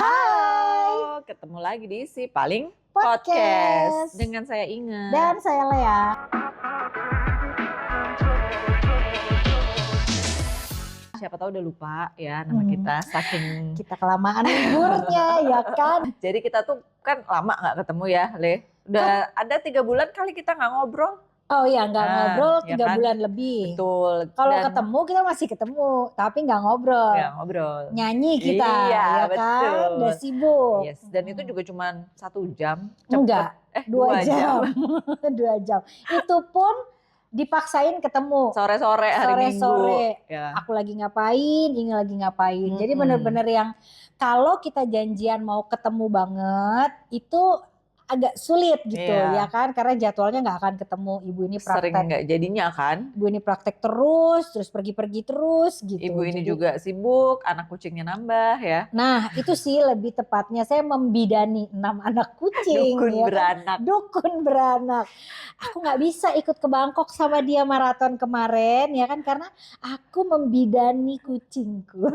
Hai, ketemu lagi di Si Paling Podcast dengan saya Inge dan saya Lea. Siapa tahu udah lupa ya nama kita saking kita kelamaan liburnya ya kan. Jadi kita tuh kan lama nggak ketemu ya, Le. Udah ada 3 bulan kali kita nggak ngobrol. Oh iya, nggak ngobrol 3 ya kan? bulan lebih. Betul. Kalau ketemu kita masih ketemu, tapi nggak ngobrol. Nggak ngobrol. Nyanyi kita, iya, ya betul. kan? Udah sibuk. Yes. Dan itu juga cuma 1 jam. Cepet. Enggak, 2 jam. 2 jam. Itu pun dipaksain ketemu. Sore-sore hari Minggu. Sore-sore. Ya. Aku lagi ngapain, ini lagi ngapain. Jadi bener-bener yang kalau kita janjian mau ketemu banget, itu agak sulit gitu ya kan, karena jadwalnya nggak akan ketemu. Ibu ini praktek, sering nggak jadinya kan, ibu ini praktek terus pergi-pergi terus gitu. Ibu ini juga sibuk, anak kucingnya nambah ya. Nah itu sih lebih tepatnya saya membidani 6 anak kucing. Dukun ya beranak. Kan? Dukun beranak. Aku nggak bisa ikut ke Bangkok sama dia maraton kemarin ya kan, karena aku membidani kucingku.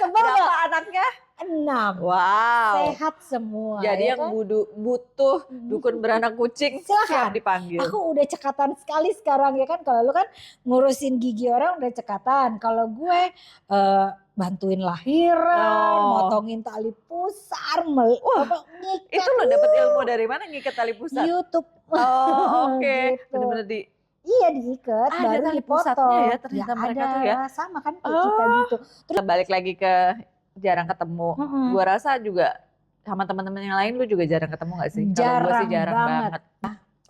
Berapa anaknya? 6. Wow. Sehat semua. Jadi ya yang kan? butuh dukun beranak kucing siap dipanggil. Aku udah cekatan sekali sekarang ya kan. Kalau lu kan ngurusin gigi orang udah cekatan. Kalau gue bantuin lahiran, motongin tali pusar, ngikat. Itu lo dapet ilmu dari mana ngikat tali pusar? YouTube. Oh, oke. Gitu. Bener-bener di. Iya diikat, baru tali dipotong. pusatnya ya ternyata ya, mereka ada, tuh ya. Sama kan kayak kita gitu. Terus balik lagi ke jarang ketemu. Gua rasa juga sama teman-teman yang lain lu juga jarang ketemu gak sih? Kalau gue sih jarang banget.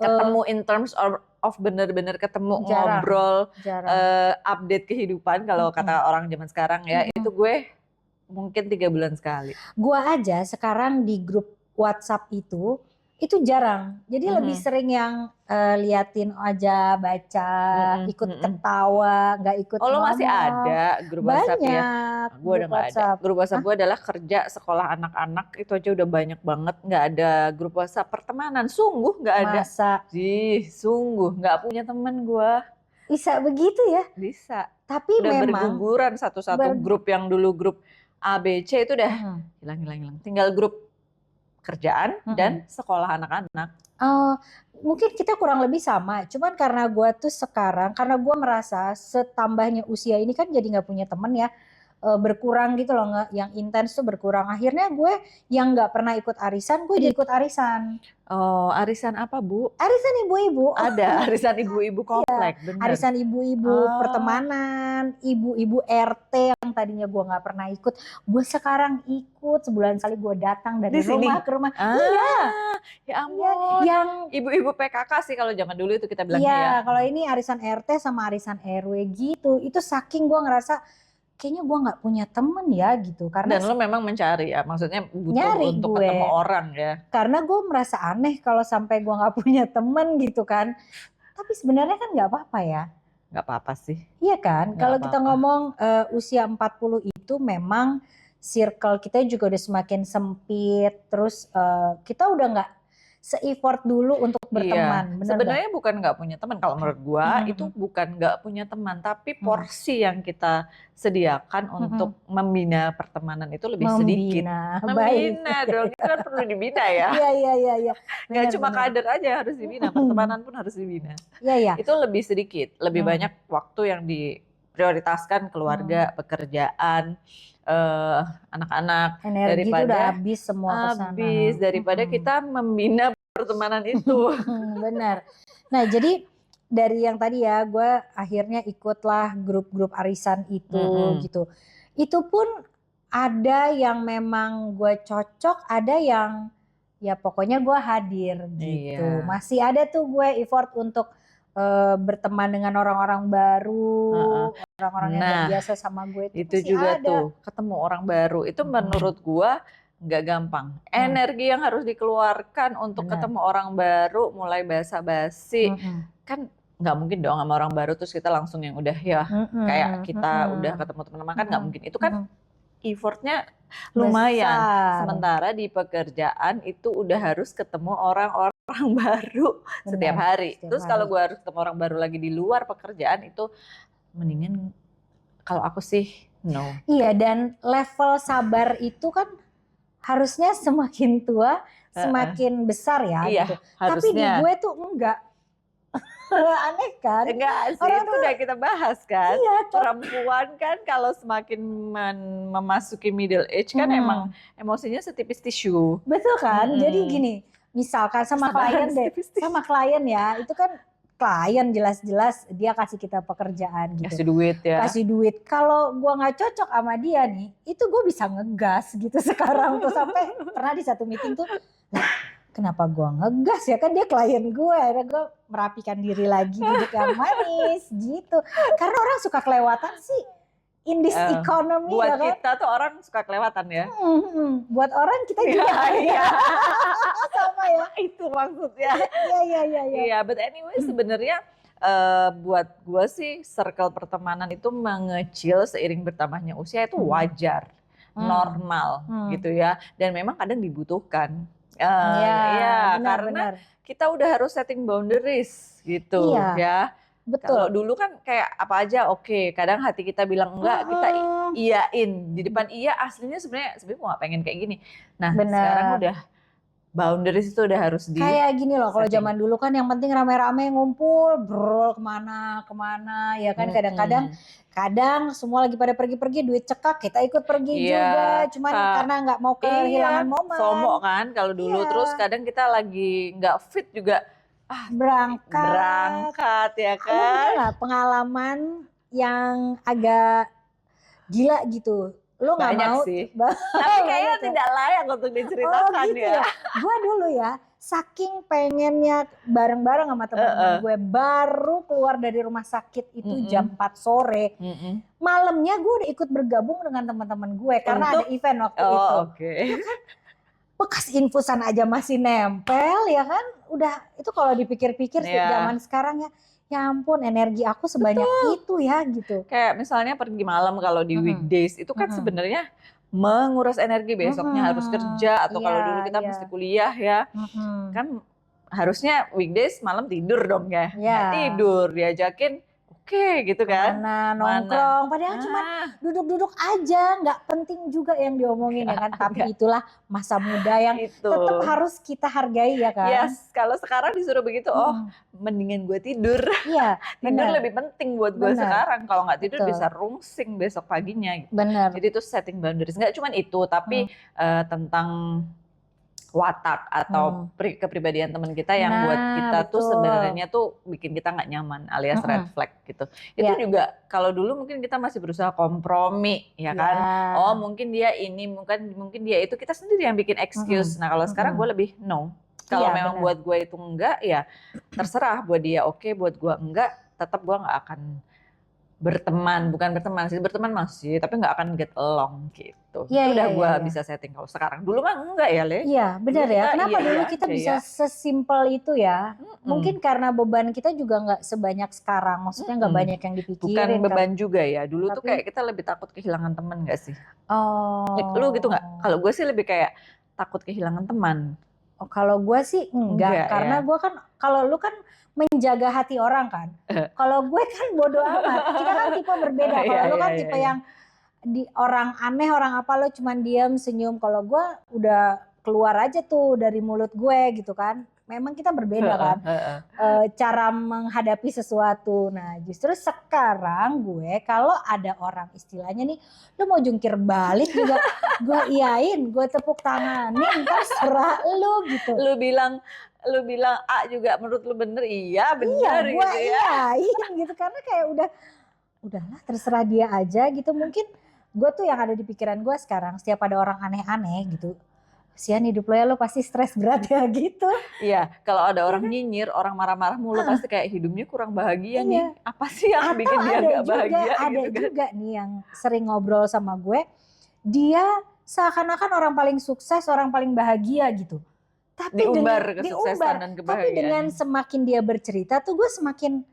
Ketemu in terms of bener-bener ketemu, ngobrol, update kehidupan kalau kata orang zaman sekarang ya, itu gue mungkin 3 bulan sekali. Gue aja sekarang di grup WhatsApp itu jarang. Jadi lebih sering yang liatin aja, baca, ikut ketawa, nggak ikut ngomong. Oh lo masih ada grup WhatsApp ya? Gue udah nggak ada. Grup WhatsApp gue adalah kerja, sekolah anak-anak, itu aja udah banyak banget. Nggak ada grup WhatsApp pertemanan, sungguh nggak ada. Masa? Sungguh nggak punya temen gue. Bisa begitu ya? Bisa. Tapi udah memang berguguran satu-satu grup yang dulu grup A, B, C itu udah hilang. Tinggal grup kerjaan dan sekolah anak-anak. Mungkin kita kurang lebih sama, cuman karena gue tuh sekarang, karena gue merasa setambahnya usia ini kan jadi nggak punya temen ya, berkurang gitu loh, nggak yang intens tuh berkurang. Akhirnya gue yang nggak pernah ikut arisan, gue jadi ikut arisan. Oh, arisan apa Bu? Arisan ibu-ibu. Ada arisan ibu-ibu komplek, bener. Arisan ibu-ibu pertemanan, ibu-ibu RT yang tadinya gue nggak pernah ikut, gue sekarang ikut. Sebulan sekali gue datang dari rumah ke rumah. Iya. Ya ampun. Yang ibu-ibu PKK sih kalau zaman dulu itu kita bilangnya ya. Iya, kalau ini arisan RT sama arisan RW gitu. Itu saking gue ngerasa kayaknya gue nggak punya temen ya gitu. Karena dan lo memang mencari ya, maksudnya butuh untuk ketemu orang ya. Karena gue merasa aneh kalau sampai gue nggak punya temen gitu kan. Tapi sebenarnya kan nggak apa-apa ya. Nggak apa-apa sih. Iya kan, kalau kita ngomong usia 40 itu memang circle kita juga udah semakin sempit. Terus kita udah nggak se-effort dulu untuk berteman. Iya. Sebenarnya bukan nggak punya teman. Kalau menurut gua itu bukan nggak punya teman, tapi porsi yang kita sediakan untuk membina pertemanan itu lebih sedikit. Membina dong, itu kan perlu dibina ya. Iya. Nggak cuma kader aja yang harus dibina, pertemanan pun harus dibina. Iya. Itu lebih sedikit, lebih banyak waktu yang diprioritaskan keluarga, pekerjaan, anak-anak. Energi daripada itu udah habis semua kesana. Habis daripada kita membina pertemanan itu. Benar. Nah jadi dari yang tadi ya, gue akhirnya ikutlah grup-grup arisan itu gitu. Itu pun ada yang memang gue cocok, ada yang ya pokoknya gue hadir gitu. Iya. Masih ada tuh gue effort untuk berteman dengan orang-orang baru, orang-orang yang gak biasa sama gue. Itu juga ada. Tuh ketemu orang baru itu menurut gue nggak gampang. Energi yang harus dikeluarkan untuk ketemu orang baru, mulai basa-basi, kan nggak mungkin dong sama orang baru terus kita langsung yang udah ya kayak kita udah ketemu teman-teman, kan nggak mungkin. Itu kan effortnya lumayan. Sementara di pekerjaan itu udah harus ketemu orang-orang baru setiap hari. Terus kalau gue harus ketemu orang baru lagi di luar pekerjaan itu mendingan, kalau aku sih no. Iya, dan level sabar itu kan harusnya semakin tua semakin besar ya Iya, gitu. Tapi di harusnya. gue tuh enggak. Aneh kan? Enggak sih, Orang itu udah kita bahas kan. Iya, Perempuan kan kalau semakin memasuki middle age kan emang emosinya setipis tisu. betul kan? Jadi Mm-mm. gini, misalkan sama Kesabaran klien deh, setipis tisu. sama klien ya, itu kan klien jelas-jelas dia kasih kita pekerjaan gitu. Kasih duit ya. Kasih duit. Kalau gua nggak cocok sama dia nih, itu gue bisa ngegas gitu sekarang tuh sampai pernah di satu meeting tuh, "Lah, kenapa gua ngegas ya, kan dia klien gue." Akhirnya gue merapikan diri lagi, duduk yang manis gitu. Karena orang suka kelewatan sih in this economy Buat ya kan. kita tuh orang suka kelewatan ya. Buat orang kita juga Iya, sama ya. itu maksudnya. Iya. Iya, but anyway sebenarnya buat gue sih circle pertemanan itu mengecil seiring bertambahnya usia itu wajar, normal gitu ya. Dan memang kadang dibutuhkan. Iya, karena kita udah harus setting boundaries gitu ya. Betul. Kalau dulu kan kayak apa aja oke, kadang hati kita bilang enggak, kita iyain. Di depan iya aslinya sebenarnya gue gak pengen kayak gini. Nah sekarang udah boundaries itu udah harus di kayak gini loh, kalau zaman dulu kan yang penting rame-rame ngumpul, brol kemana ya kan. Kadang semua lagi pada pergi-pergi, duit cekak, kita ikut pergi juga. Cuman karena nggak mau kehilangan momen. FOMO kan kalau dulu, terus kadang kita lagi nggak fit juga. Berangkat ya kan. Lu punya nggak pengalaman yang agak gila gitu? Lu nggak mau sih. Tapi kayaknya tidak layak untuk diceritakan gitu ya. Gue dulu ya, saking pengennya bareng-bareng sama teman-teman gue, baru keluar dari rumah sakit itu jam 4 sore. Malamnya gue udah ikut bergabung dengan teman-teman gue karena ada event waktu itu. Ya kan? Bekas infusan aja masih nempel ya kan. Udah itu kalau dipikir-pikir zaman sekarang ya ampun, energi aku sebanyak itu ya gitu. Kayak misalnya pergi malam kalau di weekdays itu kan sebenarnya menguras energi, besoknya harus kerja atau kalau dulu kita mesti kuliah ya. Kan harusnya weekdays malam tidur dong ya. Nggak tidur, diajakin oke gitu kan. Mana nongkrong, padahal cuma duduk-duduk aja, nggak penting juga yang diomongin ya kan. Tapi itulah masa muda yang tetap harus kita hargai ya kan. Yes, kalau sekarang disuruh begitu, mendingan gue tidur. Iya, tidur lebih penting buat gue sekarang. Kalau nggak tidur bisa rungsing besok paginya. Gitu. Bener. Jadi itu setting boundaries. Nggak cuma itu, tapi tentang watak atau kepribadian teman kita yang buat kita tuh sebenarnya tuh bikin kita nggak nyaman alias red flag gitu. Itu juga kalau dulu mungkin kita masih berusaha kompromi ya kan. Oh mungkin dia ini, mungkin dia itu, kita sendiri yang bikin excuse. Nah kalau sekarang gue lebih no. Kalau memang buat gue itu enggak ya terserah, buat dia oke, buat gue enggak, tetap gue nggak akan bukan berteman masih, tapi nggak akan get along gitu. Itu udah gue bisa setting. Kalau sekarang dulu mah enggak ya Le? Iya benar ya. Kenapa dulu kita bisa sesimpel itu ya? Mungkin karena beban kita juga nggak sebanyak sekarang. Maksudnya nggak banyak yang dipikirin. Bukan beban juga ya. Dulu tuh kayak kita lebih takut kehilangan teman nggak sih? Lu gitu nggak? Kalau gue sih lebih kayak takut kehilangan teman. Kalau gue sih enggak karena gue kan, kalau lu kan menjaga hati orang kan. Kalau gue kan bodo amat. Kita kan tipe berbeda. Kalau lu kan tipe yang di orang aneh, orang apa, lo cuman diam, senyum. Kalau gue udah keluar aja tuh dari mulut gue gitu kan. Memang kita berbeda kan. Cara menghadapi sesuatu. Nah justru sekarang gue kalau ada orang istilahnya nih, lu mau jungkir balik juga gue iyain, gue tepuk tanganin, terserah lu gitu. Lu bilang A juga menurut lu bener, iya bener gitu ya. Iya iyain gitu, karena kayak udahlah terserah dia aja gitu. Mungkin gue tuh yang ada di pikiran gue sekarang, setiap ada orang aneh-aneh gitu, kasihan hidup lo ya, lo pasti stres berat ya gitu. Iya, kalau ada orang nyinyir, orang marah-marah mulu pasti kayak hidupnya kurang bahagia nih. Apa sih yang bikin dia gak bahagia? Ada juga nih yang sering ngobrol sama gue, dia seakan-akan orang paling sukses, orang paling bahagia gitu. Tapi diumbar kesuksesan dan kebahagiaan. Tapi dengan semakin dia bercerita tuh gue semakin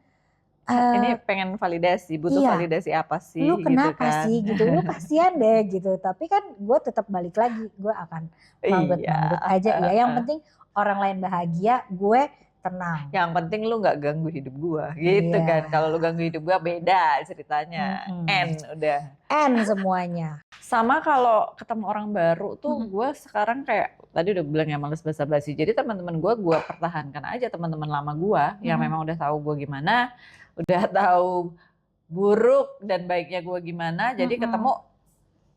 ini pengen validasi, butuh validasi apa sih? Lu kenapa gitu kan? Sih gitu? Lu kasihan deh gitu. Tapi kan gue tetap balik lagi, gue akan manggut-manggut aja ya. Yang penting orang lain bahagia, gue tenang. Yang penting lu nggak ganggu hidup gua, gitu kan. Kalau lu ganggu hidup gua beda ceritanya. Udah. Semuanya. Sama kalau ketemu orang baru tuh gua sekarang kayak tadi udah bilang ya males basa-basi. Jadi teman-teman gua pertahankan aja teman-teman lama gua yang memang udah tahu gua gimana, udah tahu buruk dan baiknya gua gimana. Jadi ketemu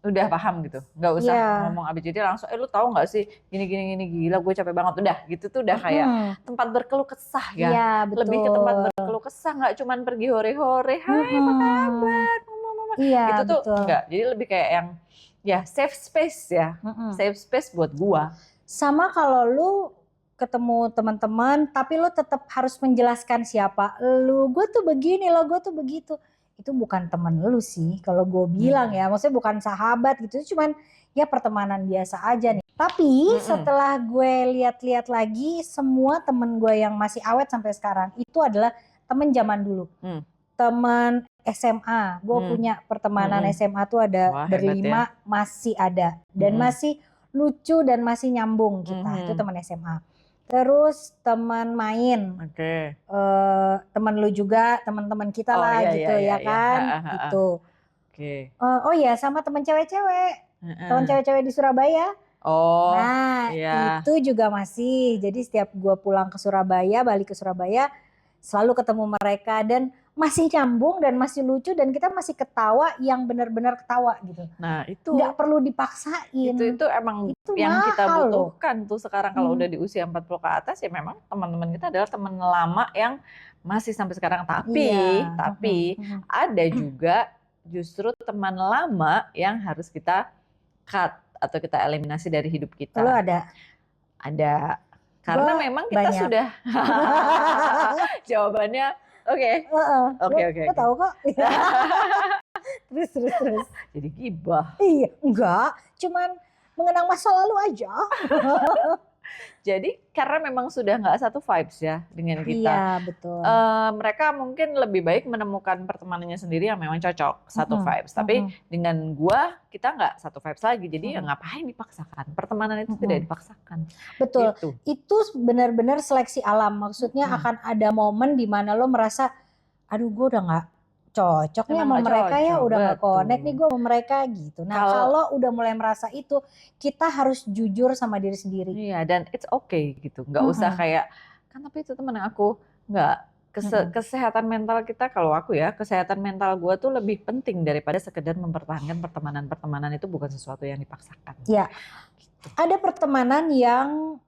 udah paham gitu, nggak usah ngomong abis. Jadi langsung, lu tahu nggak sih gini gila gue capek banget, udah gitu tuh udah kayak tempat berkeluh kesah ya. Iya, betul. Lebih ke tempat berkeluh kesah, nggak cuman pergi hore-hore, hai apa kabar, mama. Iya, Itu tuh betul. enggak. Jadi lebih kayak yang ya safe space ya, safe space buat gua. Sama kalau lu ketemu teman-teman, tapi lu tetap harus menjelaskan siapa lu, gue tuh begini loh, gue tuh begitu. Itu bukan temen lu sih kalau gue bilang ya, maksudnya bukan sahabat gitu, cuman ya pertemanan biasa aja nih. Tapi setelah gue lihat-lihat lagi, semua temen gue yang masih awet sampai sekarang itu adalah temen zaman dulu, temen SMA. Gue punya pertemanan SMA tuh ada berlima, masih ada dan masih lucu dan masih nyambung kita. Itu teman SMA. Terus teman main, teman lu juga, teman-teman kita lah gitu ya kan, gitu. Oh iya, sama teman cewek-cewek, teman cewek-cewek di Surabaya. Nah itu juga masih. Jadi setiap gua pulang ke Surabaya, balik ke Surabaya, selalu ketemu mereka dan masih nyambung dan masih lucu dan kita masih ketawa yang benar-benar ketawa gitu. Nah itu nggak perlu dipaksain. Itu emang itu yang kita butuhkan tuh sekarang kalau udah di usia 40 ke atas ya memang teman-teman kita adalah teman lama yang masih sampai sekarang. Tapi ada juga justru teman lama yang harus kita cut atau kita eliminasi dari hidup kita. Lo ada? Ada. Karena memang kita banyak. Sudah jawabannya Oke. Lo tahu kok. terus. Jadi gibah. Iya, enggak. Cuman mengenang masa lalu aja. Jadi karena memang sudah nggak satu vibes ya dengan kita. Iya, betul. Mereka mungkin lebih baik menemukan pertemanannya sendiri yang memang cocok satu vibes. Tapi dengan gua kita nggak satu vibes lagi. Jadi ya ngapain dipaksakan? Pertemanan itu tidak dipaksakan. Betul. Itu benar-benar seleksi alam. Maksudnya akan ada momen di mana lo merasa, aduh gue udah nggak cocok nih sama mereka ya, udah gak connect nih gue sama mereka gitu. Nah kalau udah mulai merasa itu, kita harus jujur sama diri sendiri. Iya, dan it's okay gitu, nggak usah kayak, kan tapi itu temen aku, nggak, kesehatan mental kita, kalau aku ya, kesehatan mental gue tuh lebih penting daripada sekedar mempertahankan pertemanan itu bukan sesuatu yang dipaksakan. Iya, gitu. Ada pertemanan yang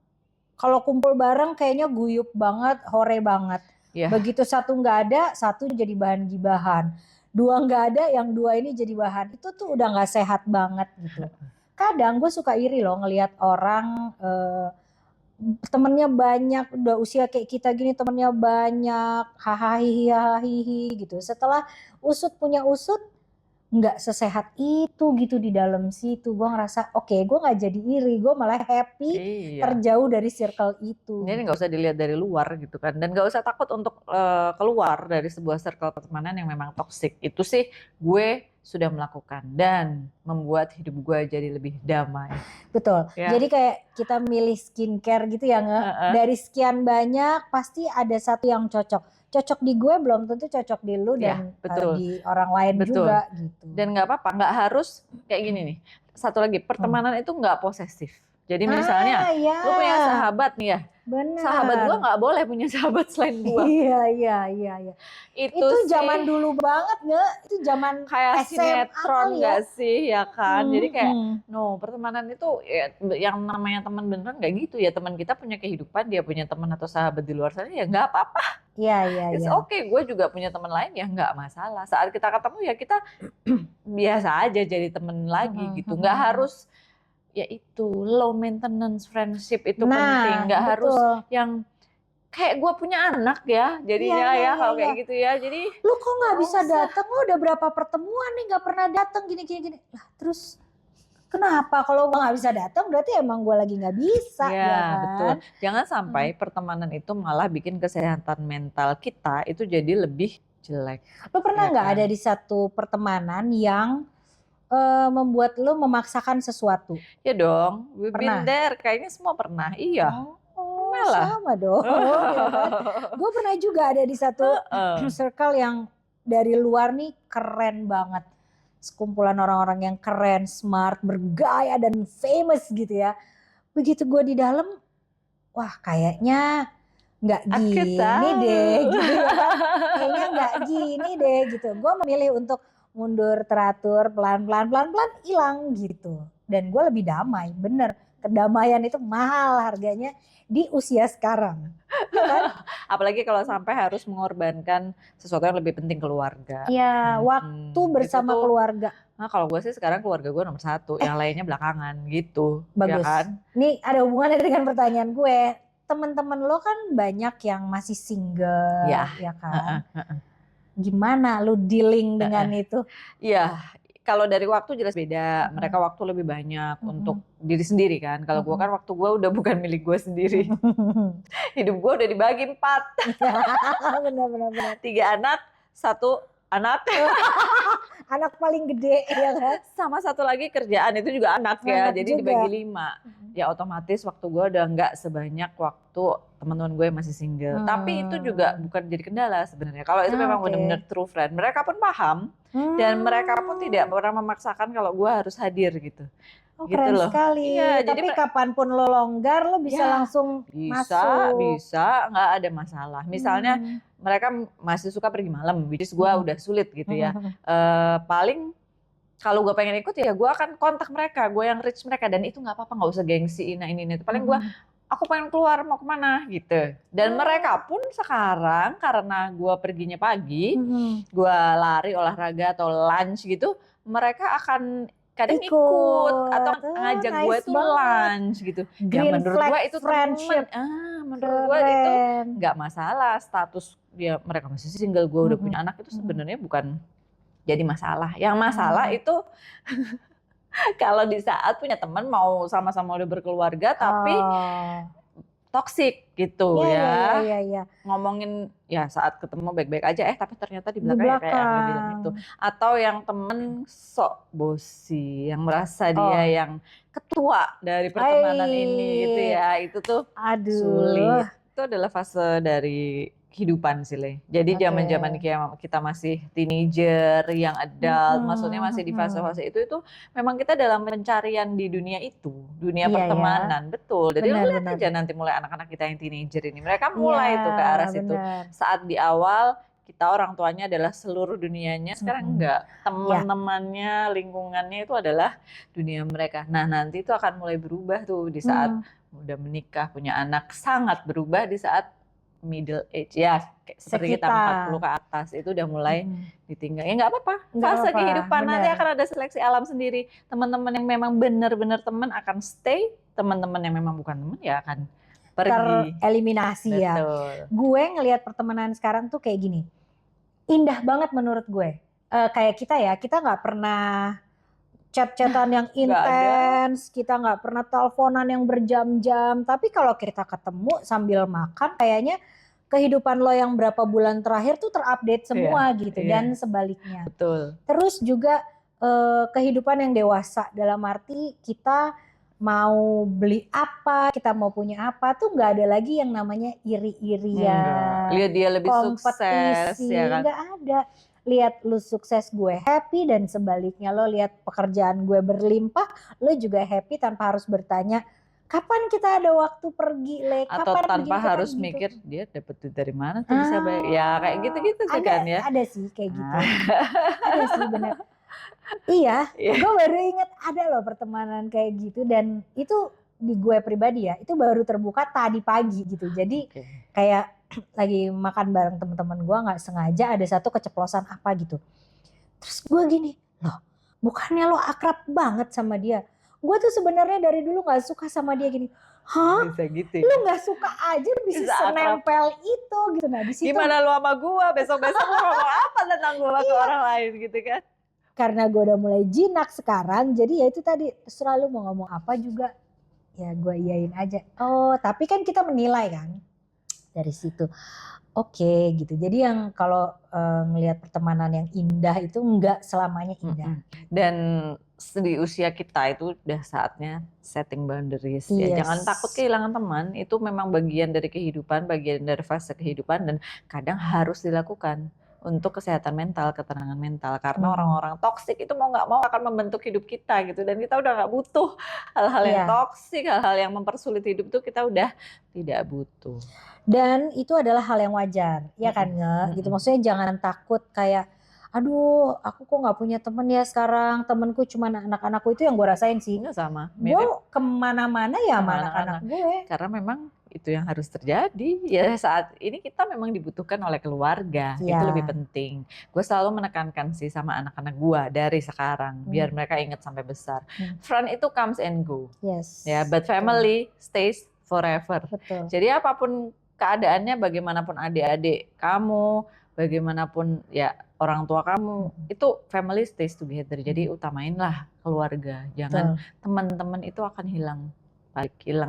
kalau kumpul bareng kayaknya guyup banget, hore banget. Begitu satu nggak ada, satu jadi bahan gibahan. Dua nggak ada, yang dua ini jadi bahan. Itu tuh udah nggak sehat banget gitu. Kadang gue suka iri loh ngelihat orang temennya banyak, udah usia kayak kita gini temennya banyak, hahaha gitu. Setelah usut punya usut, nggak sesehat itu gitu di dalam situ. Gue ngerasa oke, gue nggak jadi iri, gue malah happy terjauh dari circle itu. Ini nggak usah dilihat dari luar gitu kan, dan nggak usah takut untuk keluar dari sebuah circle pertemanan yang memang toksik. Itu sih gue sudah melakukan dan membuat hidup gue jadi lebih damai. Betul. Jadi kayak kita milih skincare gitu ya, dari sekian banyak pasti ada satu yang cocok. Cocok di gue belum tentu cocok di lu dan di orang lain juga gitu. Dan nggak apa-apa, nggak harus kayak gini nih. Satu lagi, pertemanan itu nggak posesif. Jadi misalnya lu punya sahabat nih ya. Bener. Sahabat gue nggak boleh punya sahabat selain gue. Iya. Itu zaman dulu banget nggak? Itu zaman kayak SMA sinetron nggak sih ya kan? Jadi kayak pertemanan itu ya, yang namanya teman beneran nggak gitu ya. Teman kita punya kehidupan, dia punya teman atau sahabat di luar sana ya nggak apa-apa. Iya. It's okay, gue juga punya teman lain ya nggak masalah. Saat kita ketemu ya kita biasa aja jadi teman lagi gitu. Nggak harus ya itu low maintenance friendship itu penting. Nggak harus yang kayak gue punya anak ya jadinya kalau kayak gitu ya. Jadi lu kok nggak bisa datang? Lu udah berapa pertemuan nih nggak pernah datang gini. Lah terus kenapa kalau gue nggak bisa datang berarti emang gue lagi nggak bisa ya kan? Betul. Jangan sampai pertemanan itu malah bikin kesehatan mental kita itu jadi lebih jelek. Lo pernah nggak ada di satu pertemanan yang membuat lo memaksakan sesuatu? Ya dong, we've been there. Kayaknya semua pernah. Iya. Sama lah. Sama dong. Ya kan? Gue pernah juga ada di satu circle yang dari luar nih keren banget. Sekumpulan orang-orang yang keren, smart, bergaya dan famous gitu ya. Begitu gue di dalam, wah kayaknya nggak Aku gini tahu. deh gitu ya kan. Kayaknya nggak gini deh gitu. Gue memilih untuk mundur, teratur, pelan-pelan hilang gitu. Dan gue lebih damai, bener. Kedamaian itu mahal harganya di usia sekarang. Ya kan? Apalagi kalau sampai harus mengorbankan sesuatu yang lebih penting, keluarga. Ya, waktu bersama Itu tuh, keluarga. nah kalau gue sih sekarang keluarga gue nomor 1, yang lainnya belakangan gitu. Bagus. Ya kan? Ini ada hubungannya dengan pertanyaan gue. Temen-temen lo kan banyak yang masih single, ya kan? Gimana lu dealing dengan itu? Iya, kalau dari waktu jelas beda. Mereka waktu lebih banyak untuk diri sendiri kan. Kalau gue kan waktu gue udah bukan milik gue sendiri. Hidup gue udah dibagi 4. Benar. 3 anak, 1 anak. Anak paling gede ya kan? Sama 1 lagi kerjaan, itu juga anak ya. Jadi juga. dibagi 5. Ya otomatis waktu gue udah nggak sebanyak waktu teman-teman gue masih single. Tapi itu juga bukan jadi kendala sebenarnya. Kalau itu memang benar-benar true friend. Mereka pun paham dan mereka pun tidak pernah memaksakan kalau gue harus hadir gitu. Oh, gitu keren loh. sekali. Iya, tapi kapanpun lo longgar lo bisa langsung masuk. Bisa, nggak ada masalah. Misalnya mereka masih suka pergi malam, which is gue udah sulit gitu ya. Paling kalau gue pengen ikut ya gue akan kontak mereka, gue yang reach mereka, dan itu nggak apa-apa, nggak usah gengsi ini. Paling gue, aku pengen keluar, mau kemana gitu. Dan mereka pun sekarang karena gue perginya pagi, gue lari, olahraga atau lunch gitu, mereka akan kadang ikut atau ngajak gue tuh lunch gitu. Ya menurut gue itu friendship. Menurut gue itu nggak masalah, status dia mereka masih single, gue udah punya anak, itu sebenarnya bukan jadi masalah. Yang masalah itu kalau di saat punya teman mau sama-sama udah berkeluarga tapi toksik gitu ya. Ngomongin ya saat ketemu baik-baik aja, tapi ternyata di belakang kayak yang bilang itu. Atau yang temen sok bosi, yang merasa dia yang ketua dari pertemanan ini gitu ya. Itu tuh sulit. Itu adalah fase dari kehidupan sih, Le. Jadi zaman-zaman kita masih teenager, yang adult, maksudnya masih di fase-fase itu memang kita dalam pencarian di dunia itu, dunia pertemanan, betul. Jadi lu lihat aja nanti mulai anak-anak kita yang teenager ini, mereka mulai tuh ke arah situ. Saat di awal kita orang tuanya adalah seluruh dunianya, sekarang enggak. Teman-temannya, lingkungannya itu adalah dunia mereka. Nah nanti itu akan mulai berubah tuh di saat udah menikah, punya anak, sangat berubah di saat middle age ya, seperti kita 40 ke atas itu udah mulai ditinggal. Ya nggak apa-apa, fase kehidupan, nanti akan ada seleksi alam sendiri. Teman-teman yang memang benar-benar teman akan stay, teman-teman yang memang bukan teman ya akan pergi. Tereliminasi ya. Gue ngelihat pertemanan sekarang tuh kayak gini, indah banget menurut gue. Kayak kita nggak pernah chat-chatan yang intens, kita nggak pernah teleponan yang berjam-jam. Tapi kalau kita ketemu sambil makan, kayaknya kehidupan lo yang berapa bulan terakhir tuh terupdate semua gitu, dan sebaliknya. Betul. Terus juga kehidupan yang dewasa, dalam arti kita mau beli apa, kita mau punya apa tuh nggak ada lagi yang namanya iri-irian, lihat dia lebih sukses, ya kan? Nggak ada. Lihat lu sukses, gue happy, dan sebaliknya lo lihat pekerjaan gue berlimpah, lo juga happy tanpa harus bertanya kapan kita ada waktu pergi, Le? Atau kapan tanpa harus gitu. Mikir dia dapet duit dari mana tuh bisa bayar. Ya kayak gitu-gitu sih kan ya. Ada sih kayak gitu. Ada sih benar. Iya, gue baru inget ada loh pertemanan kayak gitu, dan itu di gue pribadi ya, itu baru terbuka tadi pagi gitu. Jadi kayak lagi makan bareng teman-teman gue, nggak sengaja ada satu keceplosan apa gitu. Terus gue gini, loh bukannya lo akrab banget sama dia? Gue tuh sebenarnya dari dulu nggak suka sama dia gini. Hah? Bisa gitu ya? Lu nggak suka aja bisa senempel itu gitu. Nah di situ. Gimana lu sama gue? Besok-besok lu ngomong apa tentang gue ke orang lain gitu kan? Karena gue udah mulai jinak sekarang, jadi ya itu tadi, terserah lu mau ngomong apa juga, ya gue iyain aja. Oh tapi kan kita menilai kan dari situ. Oke gitu. Jadi yang kalau ngelihat pertemanan yang indah itu enggak selamanya indah. Dan di usia kita itu udah saatnya setting boundaries ya. Yes. Jangan takut kehilangan teman, itu memang bagian dari kehidupan, bagian dari fase kehidupan dan kadang harus dilakukan untuk kesehatan mental, ketenangan mental. Karena orang-orang toksik itu mau nggak mau akan membentuk hidup kita gitu dan kita udah nggak butuh hal-hal yang toksik, hal-hal yang mempersulit hidup tuh kita udah tidak butuh. Dan itu adalah hal yang wajar, ya kan nggak? Gitu maksudnya jangan takut kayak aduh aku kok nggak punya temen ya sekarang, temenku cuma anak-anakku. Itu yang gue rasain sih. Enggak sama, Gue kemana-mana ya sama anak-anak gue. Karena memang itu yang harus terjadi ya, saat ini kita memang dibutuhkan oleh keluarga, itu lebih penting. Gue selalu menekankan sih sama anak-anak gue dari sekarang biar mereka ingat sampai besar. Friend itu comes and go, ya, but family stays forever. Betul. Jadi apapun keadaannya, bagaimanapun adik-adik kamu, bagaimanapun ya orang tua kamu, itu family stays together. Jadi utamainlah keluarga, jangan teman-teman itu akan hilang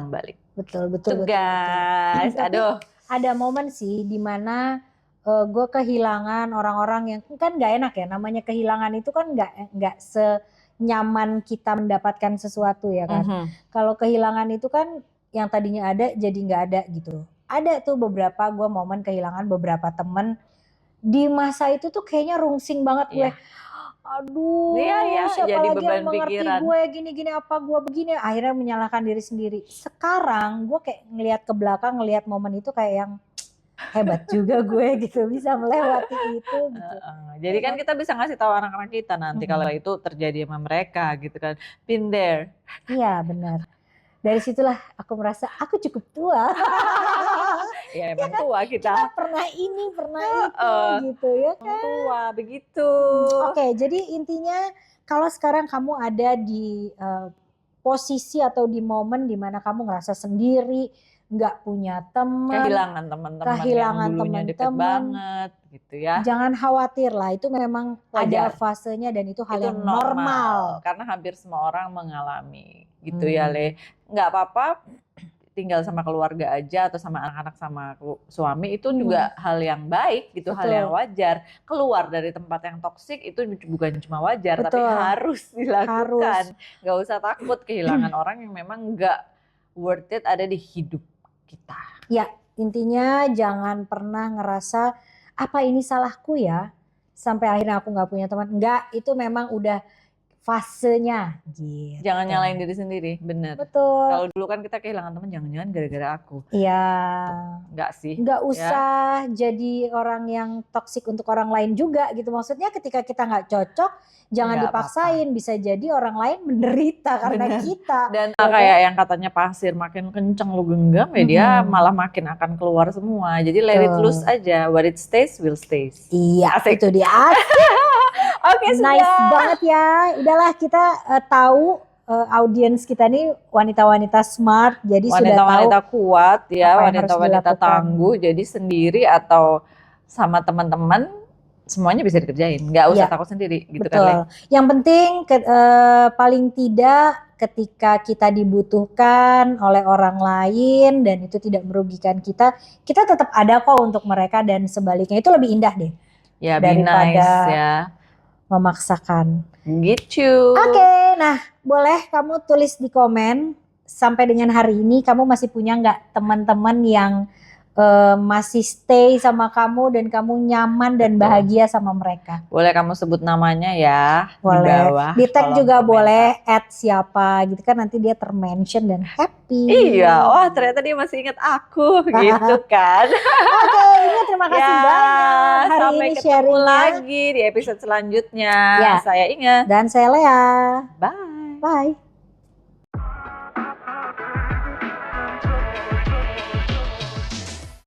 balik. Betul. Guys, aduh. Ada momen sih dimana gue kehilangan orang-orang yang kan nggak enak ya. Namanya kehilangan itu kan nggak senyaman kita mendapatkan sesuatu ya kan. Kalau kehilangan itu kan yang tadinya ada jadi nggak ada gitu. Ada tuh beberapa gue momen kehilangan beberapa temen di masa itu tuh kayaknya rungsing banget gue. Aduh, siapa jadi lagi yang mengerti pikiran. gue gini-gini apa gue begini. Akhirnya menyalahkan diri sendiri. Sekarang gue kayak ngelihat ke belakang, ngelihat momen itu kayak yang hebat juga gue gitu, bisa melewati itu gitu. Jadi kan kita bisa ngasih tahu anak-anak kita nanti kalau itu terjadi sama mereka gitu kan. Been there. Iya benar. Dari situlah aku merasa aku cukup tua. Ya emang tua kita. Kita pernah ini, pernah itu gitu ya kan. Tua begitu. Oke, jadi intinya kalau sekarang kamu ada di posisi atau di momen dimana kamu ngerasa sendiri, nggak punya teman, kehilangan teman-teman yang dulunya deket banget gitu ya. Jangan khawatir lah, itu memang ada fasenya dan itu hal yang normal. Karena hampir semua orang mengalami gitu ya Le. Nggak apa-apa tinggal sama keluarga aja atau sama anak-anak sama suami itu juga hal yang baik gitu. Hal yang wajar. Keluar dari tempat yang toksik itu bukan cuma wajar tapi harus dilakukan. Nggak usah takut kehilangan orang yang memang nggak worth it ada di hidup kita. Ya, intinya jangan pernah ngerasa apa ini salahku ya sampai akhirnya aku nggak punya teman. Enggak, itu memang udah fasenya gitu. Jangan nyalain diri sendiri, bener. Betul. Kalau dulu kan kita kehilangan teman jangan-jangan gara-gara aku. Iya. Enggak sih. Enggak usah jadi orang yang toksik untuk orang lain juga gitu. Maksudnya ketika kita nggak cocok, jangan dipaksain. Bisa jadi orang lain menderita karena kita. Dan kayak yang katanya pasir makin kenceng lu genggam ya dia malah makin akan keluar semua. Jadi let it loose aja. What it stays will stays. Iya, itu dia. Oke, nice banget ya. Udahlah kita tahu audiens kita nih wanita-wanita smart, jadi wanita-wanita kuat ya, wanita-wanita tangguh. Jadi sendiri atau sama teman-teman semuanya bisa dikerjain, nggak usah takut sendiri gitu. Betul. Kan. Yang penting paling tidak ketika kita dibutuhkan oleh orang lain dan itu tidak merugikan kita tetap ada kok untuk mereka dan sebaliknya itu lebih indah deh. Ya, daripada ya. Memaksakan. Gitu. Oke, nah boleh kamu tulis di komen sampai dengan hari ini kamu masih punya nggak teman-teman yang masih stay sama kamu dan kamu nyaman dan bahagia sama mereka. Boleh kamu sebut namanya ya. Boleh. Di bawah. Di tag juga boleh, add siapa gitu kan nanti dia termention dan happy. Iya, wah ternyata dia masih ingat aku gitu kan. Oke, ini terima kasih banyak. Hari sampai ini ketemu lagi di episode selanjutnya. Saya Inga. Dan saya Lea. Bye. Bye.